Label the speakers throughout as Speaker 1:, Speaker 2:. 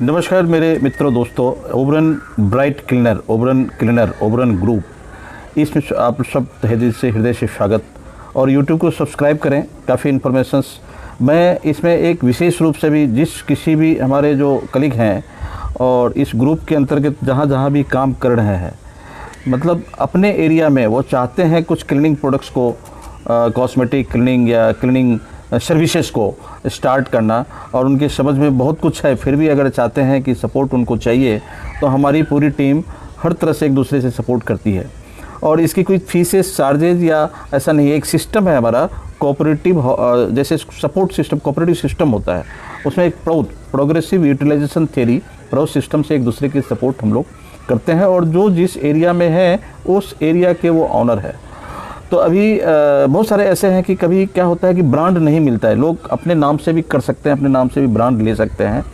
Speaker 1: नमस्कार मेरे मित्रों दोस्तों। ओबरन ब्राइट क्लीनर, ओबरन ग्रुप, इसमें आप सब तहे दिल से हृदय से स्वागत। और यूट्यूब को सब्सक्राइब करें, काफ़ी इन्फॉर्मेशंस मैं इसमें एक विशेष रूप से भी किसी भी हमारे जो कलीग हैं और इस ग्रुप के अंतर्गत जहाँ भी काम कर रहे हैं, मतलब अपने एरिया में वो चाहते हैं कुछ क्लीनिंग प्रोडक्ट्स को, कॉस्मेटिक क्लीनिंग या क्लीनिंग सर्विसेज को स्टार्ट करना, और उनके समझ में बहुत कुछ है, फिर भी अगर चाहते हैं कि सपोर्ट उनको चाहिए तो हमारी पूरी टीम हर तरह से एक दूसरे से सपोर्ट करती है। और इसकी कोई फीसेस चार्जेज या ऐसा नहीं है, एक सिस्टम है हमारा कोऑपरेटिव, जैसे सपोर्ट सिस्टम कोऑपरेटिव सिस्टम होता है, उसमें एक प्रोग्रेसिव यूटिलाइजेशन थ्योरी सिस्टम से एक दूसरे की सपोर्ट हम लोग करते हैं। और जो जिस एरिया में है उस एरिया के वो ऑनर है। तो अभी बहुत सारे ऐसे हैं कि कभी क्या होता है कि ब्रांड नहीं मिलता है, लोग अपने नाम से भी कर सकते हैं, अपने नाम से भी ब्रांड ले सकते हैं,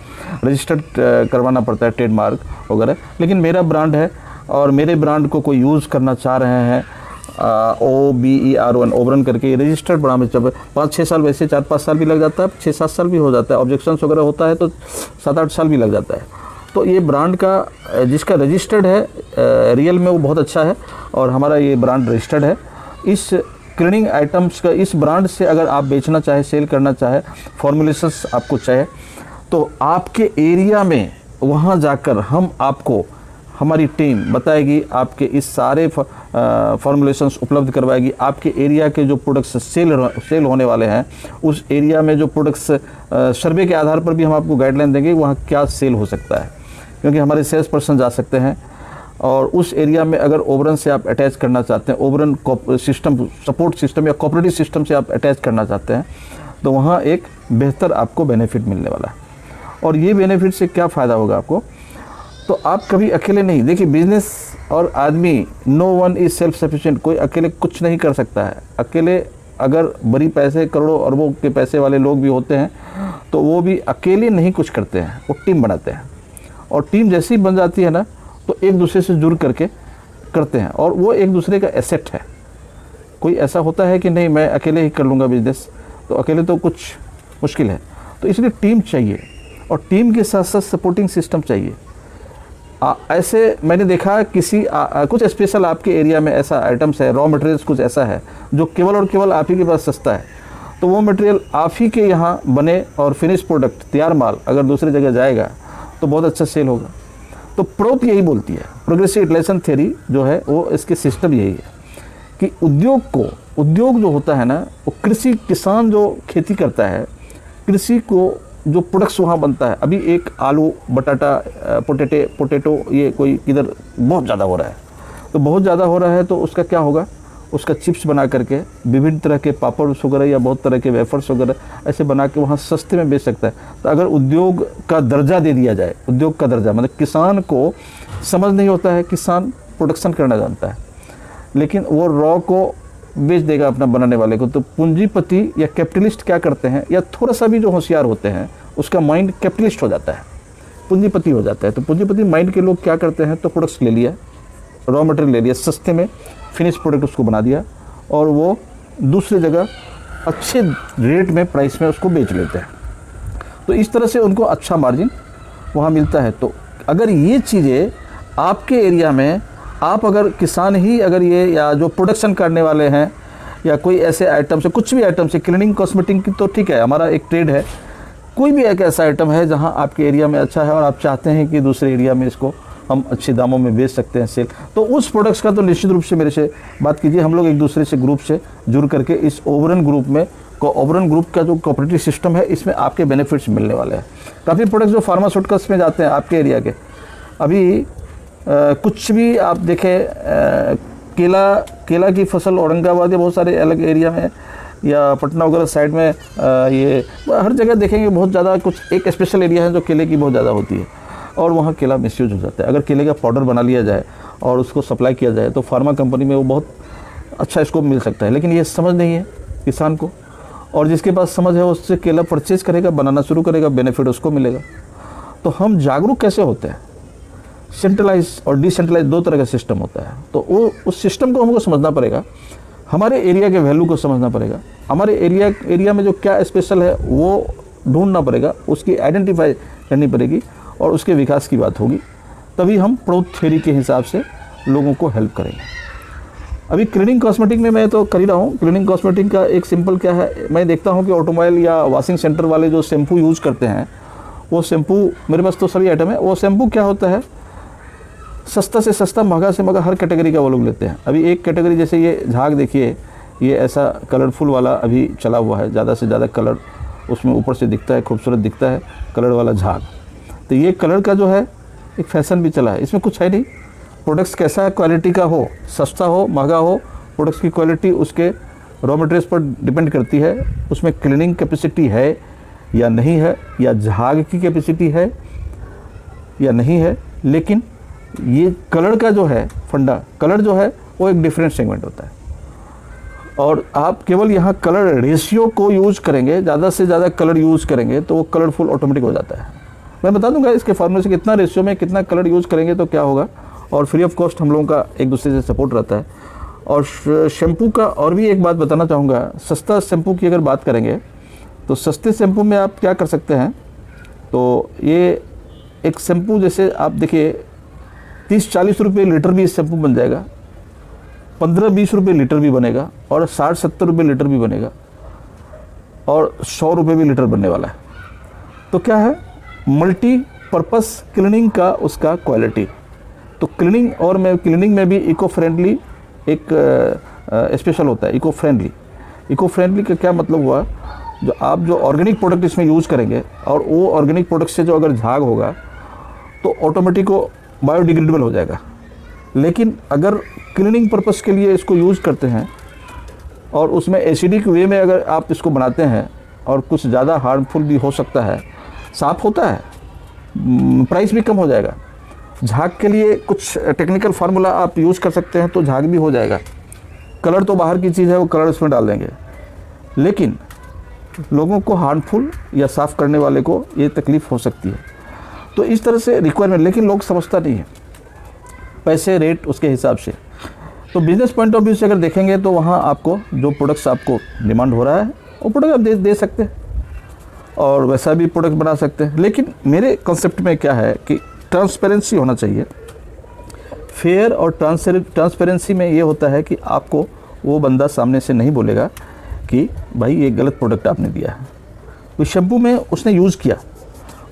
Speaker 1: रजिस्टर्ड करवाना पड़ता है ट्रेडमार्क वगैरह। लेकिन मेरा ब्रांड है और मेरे ब्रांड को कोई यूज़ करना चाह रहे हैं, OBERON ओबरन करके रजिस्टर्ड ब्रांड में जब 5-6 साल, वैसे 4-5 साल भी लग जाता है, 6-7 साल भी हो जाता है, ऑब्जेक्शंस वगैरह होता है तो 7-8 साल भी लग जाता है। तो ये ब्रांड का जिसका रजिस्टर्ड है रियल में वो बहुत अच्छा है और हमारा ये ब्रांड रजिस्टर्ड है। इस क्लीनिंग आइटम्स का इस ब्रांड से अगर आप बेचना चाहे, सेल करना चाहे, फॉर्मुलेशंस आपको चाहे, तो आपके एरिया में वहाँ जाकर हम आपको, हमारी टीम बताएगी, आपके इस सारे फॉर्मुलेशंस उपलब्ध करवाएगी। आपके एरिया के जो प्रोडक्ट्स सेल होने वाले हैं, उस एरिया में जो प्रोडक्ट्स सर्वे के आधार पर भी हम आपको गाइडलाइन देंगे वहाँ क्या सेल हो सकता है, क्योंकि हमारे सेल्स पर्सन जा सकते हैं। और उस एरिया में अगर ओबरन से आप अटैच करना चाहते हैं, ओबरन सिस्टम सपोर्ट सिस्टम या कोऑपरेटिव सिस्टम से आप अटैच करना चाहते हैं, तो वहाँ एक बेहतर आपको बेनिफिट मिलने वाला है। और ये बेनिफिट से क्या फ़ायदा होगा आपको, तो आप कभी अकेले नहीं, देखिए बिजनेस और आदमी, no one is self sufficient, कोई अकेले कुछ नहीं कर सकता है। अकेले अगर बड़ी पैसे, करोड़ों अरबों के पैसे वाले लोग भी होते हैं तो वो भी अकेले नहीं कुछ करते हैं, वो टीम बनाते हैं। और टीम जैसी बन जाती है ना, तो एक दूसरे से जुड़ करके करते हैं और वो एक दूसरे का एसेट है। कोई ऐसा होता है कि नहीं मैं अकेले ही कर लूँगा बिजनेस, तो अकेले तो कुछ मुश्किल है। तो इसलिए टीम चाहिए और टीम के साथ साथ सपोर्टिंग सिस्टम चाहिए। ऐसे मैंने देखा किसी कुछ स्पेशल आपके एरिया में ऐसा आइटम्स है, रॉ मटेरियल्स कुछ ऐसा है जो केवल और केवल आप ही के पास सस्ता है, तो वो मटेरियल आप ही के यहाँ बने और फिनिश प्रोडक्ट तैयार माल अगर दूसरी जगह जाएगा तो बहुत अच्छा सेल होगा। तो प्रोप यही बोलती है, प्रोग्रेसिव यूटिलाइजेशन थ्योरी जो है वो इसके सिस्टम यही है कि उद्योग जो होता है ना, वो कृषि, किसान जो खेती करता है, कृषि को जो प्रोडक्ट्स वहाँ बनता है। अभी एक आलू, बटाटा, पोटैटो ये कोई किधर बहुत ज़्यादा हो रहा है, तो बहुत ज़्यादा हो रहा है तो उसका क्या होगा, उसका चिप्स बना करके विभिन्न तरह के पापड़ वगैरह या बहुत तरह के वेफर्स वगैरह ऐसे बना के वहाँ सस्ते में बेच सकता है। तो अगर उद्योग का दर्जा दे दिया जाए, उद्योग का दर्जा मतलब किसान को समझ नहीं होता है, किसान प्रोडक्शन करना जानता है, लेकिन वो रॉ को बेच देगा अपना बनाने वाले को। तो पूंजीपति या कैपिटलिस्ट क्या करते हैं, या थोड़ा सा भी जो होशियार होते हैं उसका माइंड कैपिटलिस्ट हो जाता है, पूंजीपति हो जाता है। तो पूंजीपति माइंड के लोग क्या करते हैं, तो प्रोडक्ट्स ले लिया, रॉ मटेरियल ले लिया सस्ते में, फिनिश प्रोडक्ट उसको बना दिया और वो दूसरी जगह अच्छे रेट में, प्राइस में उसको बेच लेते हैं। तो इस तरह से उनको अच्छा मार्जिन वहाँ मिलता है। तो अगर ये चीज़ें आपके एरिया में, आप अगर किसान ही अगर ये, या जो प्रोडक्शन करने वाले हैं, या कोई ऐसे आइटम से, कुछ भी आइटम से, क्लीनिंग कॉस्मेटिक की तो ठीक है, हमारा एक ट्रेड है, कोई भी एक ऐसा आइटम है जहाँ आपके एरिया में अच्छा है और आप चाहते हैं कि दूसरे एरिया में इसको हम अच्छे दामों में बेच सकते हैं सेल, तो उस प्रोडक्ट्स का तो निश्चित रूप से मेरे से बात कीजिए। हम लोग एक दूसरे से ग्रुप से जुड़ करके इस ओबरन ग्रुप में, ओबरन ग्रुप का जो कोऑपरेटिव सिस्टम है, इसमें आपके बेनिफिट्स मिलने वाले हैं। काफ़ी प्रोडक्ट्स जो फार्मास्यूटिकल्स में जाते हैं आपके एरिया के, अभी कुछ भी आप देखें, केला की फसल औरंगाबाद या बहुत सारे अलग एरिया में या पटना वगैरह साइड में, ये हर जगह देखेंगे बहुत ज़्यादा, कुछ एक स्पेशल एरिया है जो केले की बहुत ज़्यादा होती है और वहाँ केला मिसयूज हो जाता है। अगर केले का पाउडर बना लिया जाए और उसको सप्लाई किया जाए तो फार्मा कंपनी में वो बहुत अच्छा स्कोप मिल सकता है, लेकिन ये समझ नहीं है किसान को, और जिसके पास समझ है उससे केला परचेज करेगा, बनाना शुरू करेगा, बेनिफिट उसको मिलेगा। तो हम जागरूक कैसे होते हैं, सेंट्रलाइज और डिसेंट्रलाइज दो तरह का सिस्टम होता है, तो वो उस सिस्टम को हमको समझना पड़ेगा, हमारे एरिया के वैल्यू को समझना पड़ेगा, हमारे एरिया में जो क्या स्पेशल है वो ढूंढना पड़ेगा, उसकी आइडेंटिफाई करनी पड़ेगी और उसके विकास की बात होगी, तभी हम प्रोडक्ट थ्योरी के हिसाब से लोगों को हेल्प करेंगे। अभी क्लीनिंग कॉस्मेटिक में मैं तो कर ही रहा हूँ। क्लीनिंग कॉस्मेटिक का एक सिंपल क्या है, मैं देखता हूँ कि ऑटोमोबाइल या वॉशिंग सेंटर वाले जो शैम्पू यूज़ करते हैं, वो शैम्पू, मेरे पास तो सभी आइटम है, वो शैम्पू क्या होता है, सस्ता से सस्ता, महंगा से महंगा, हर कैटेगरी का वो लोग लेते हैं। अभी एक कैटेगरी जैसे ये झाग देखिए, ये ऐसा कलरफुल वाला अभी चला हुआ है, ज़्यादा से ज़्यादा कलर उसमें ऊपर से दिखता है, खूबसूरत दिखता है, कलर वाला झाग। तो ये कलर का जो है एक फैशन भी चला है, इसमें कुछ है नहीं। प्रोडक्ट्स कैसा क्वालिटी का हो, सस्ता हो महंगा हो, प्रोडक्ट्स की क्वालिटी उसके रॉ मटेरियल्स पर डिपेंड करती है, उसमें क्लीनिंग कैपेसिटी है या नहीं है, या झाग की कैपेसिटी है या नहीं है। लेकिन ये कलर का जो है फंडा, कलर जो है वो एक डिफरेंट सेगमेंट होता है, और आप केवल यहाँ कलर रेशियो को यूज़ करेंगे, ज़्यादा से ज़्यादा कलर यूज़ करेंगे तो वो कलरफुल ऑटोमेटिक हो जाता है। मैं बता दूंगा इसके फार्मूले से कितना रेशियो में कितना कलर यूज़ करेंगे तो क्या होगा, और फ्री ऑफ कॉस्ट हम लोगों का एक दूसरे से सपोर्ट रहता है। और शैम्पू का और भी एक बात बताना चाहूँगा, सस्ता शैम्पू की अगर बात करेंगे तो सस्ते शैम्पू में आप क्या कर सकते हैं, तो ये एक शैम्पू जैसे आप देखिए 30-40 रुपये लीटर भी शैम्पू बन जाएगा, 15-20 रुपये लीटर भी बनेगा, और 60-70 रुपये लीटर भी बनेगा, और 100 रुपये भी लीटर बनने वाला है। तो क्या है, मल्टीपर्पस क्लीनिंग का उसका क्वालिटी। तो क्लीनिंग, और मैं क्लीनिंग में भी इको फ्रेंडली एक स्पेशल होता है। इको फ्रेंडली का क्या मतलब हुआ, जो आप जो ऑर्गेनिक प्रोडक्ट इसमें यूज़ करेंगे, और वो ऑर्गेनिक प्रोडक्ट से जो अगर झाग होगा तो ऑटोमेटिक वो बायोडिग्रेडेबल हो जाएगा। लेकिन अगर क्लीनिंग पर्पस के लिए इसको यूज़ करते हैं और उसमें एसिडिक वे में अगर आप इसको बनाते हैं, और कुछ ज़्यादा हार्मफुल भी हो सकता है, साफ होता है, प्राइस भी कम हो जाएगा। झाग के लिए कुछ टेक्निकल फार्मूला आप यूज़ कर सकते हैं तो झाग भी हो जाएगा। कलर तो बाहर की चीज़ है, वो कलर उसमें डाल देंगे, लेकिन लोगों को हार्मफुल या साफ़ करने वाले को ये तकलीफ़ हो सकती है। तो इस तरह से रिक्वायरमेंट, लेकिन लोग समझता नहीं है, पैसे रेट उसके हिसाब से। तो बिज़नेस पॉइंट ऑफ व्यू से अगर देखेंगे तो वहाँ आपको जो प्रोडक्ट्स आपको डिमांड हो रहा है वो प्रोडक्ट आप दे सकते हैं, और वैसा भी प्रोडक्ट बना सकते हैं। लेकिन मेरे कॉन्सेप्ट में क्या है कि ट्रांसपेरेंसी होना चाहिए। फेयर और ट्रांसपेरेंसी में ये होता है कि आपको वो बंदा सामने से नहीं बोलेगा कि भाई ये गलत प्रोडक्ट आपने दिया है। तो शैम्पू में उसने यूज़ किया,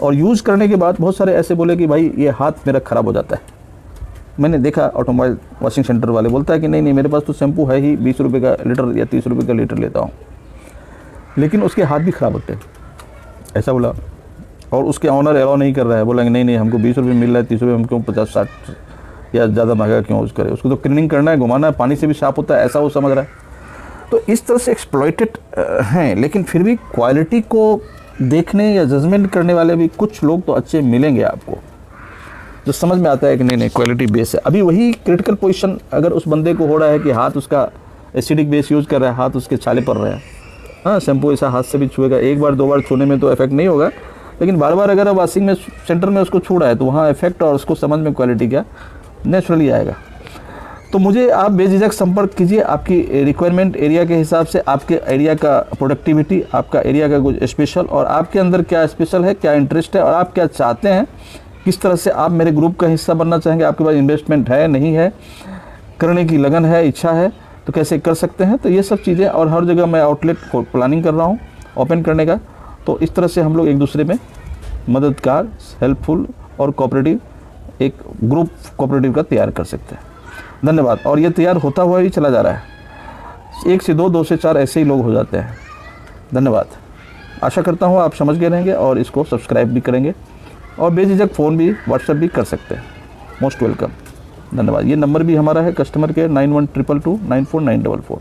Speaker 1: और यूज़ करने के बाद बहुत सारे ऐसे बोले कि भाई ये हाथ मेरा ख़राब हो जाता है। मैंने देखा ऑटोमोबाइल वॉशिंग सेंटर वाले बोलता है कि नहीं मेरे पास तो शैम्पू है ही, 20 रुपये का लीटर या 30 रुपये का लीटर लेता हूँ, लेकिन उसके हाथ भी ख़राब होते हैं, ऐसा बोला। और उसके ऑनर अलाउ नहीं कर रहा है, बोला कि नहीं हमको 20 रुपये मिल रहा है, 30 रुपये हम क्यों 50-60 या ज़्यादा महंगा क्यों यूज़ करें, उसको तो क्लीनिंग करना है, घुमाना है, पानी से भी साफ़ होता है, ऐसा वो समझ रहा है। तो इस तरह से एक्सप्लॉइटेड हैं, लेकिन फिर भी क्वालिटी को देखने या जजमेंट करने वाले भी कुछ लोग तो अच्छे मिलेंगे आपको, जो समझ में आता है कि नहीं क्वालिटी बेस है। अभी वही क्रिटिकल पोजीशन अगर उस बंदे को हो रहा है कि हाथ उसका एसिडिक बेस यूज़ कर रहा है, हाथ उसके छाले पड़ रहे हैं, हाँ शैम्पू ऐसा हाथ से भी छुएगा, एक बार 2 बार छूने में तो इफेक्ट नहीं होगा, लेकिन बार बार अगर वॉशिंग में सेंटर में उसको छू रहा है तो वहाँ इफेक्ट और उसको समझ में क्वालिटी क्या नेचुरली आएगा। तो मुझे आप बेझिझक संपर्क कीजिए, आपकी रिक्वायरमेंट एरिया के हिसाब से, आपके एरिया का प्रोडक्टिविटी, आपका एरिया का कुछ स्पेशल, और आपके अंदर क्या स्पेशल है, क्या इंटरेस्ट है, और आप क्या चाहते हैं, किस तरह से आप मेरे ग्रुप का हिस्सा बनना चाहेंगे, आपके पास इन्वेस्टमेंट है नहीं है, करने की लगन है, इच्छा है, तो कैसे कर सकते हैं। तो ये सब चीज़ें, और हर जगह मैं आउटलेट को प्लानिंग कर रहा हूँ ओपन करने का। तो इस तरह से हम लोग एक दूसरे में मददगार, हेल्पफुल और कोऑपरेटिव एक ग्रुप कोऑपरेटिव का तैयार कर सकते हैं। धन्यवाद। और ये तैयार होता हुआ ही चला जा रहा है, 1 से 2, 2 से 4 ऐसे ही लोग हो जाते हैं। धन्यवाद। आशा करता हूँ आप समझ गए रहेंगे और इसको सब्सक्राइब भी करेंगे, और बेझिझक फ़ोन भी, व्हाट्सएप भी कर सकते हैं। Most welcome. धन्यवाद। ये नंबर भी हमारा है कस्टमर केयर 9122294944।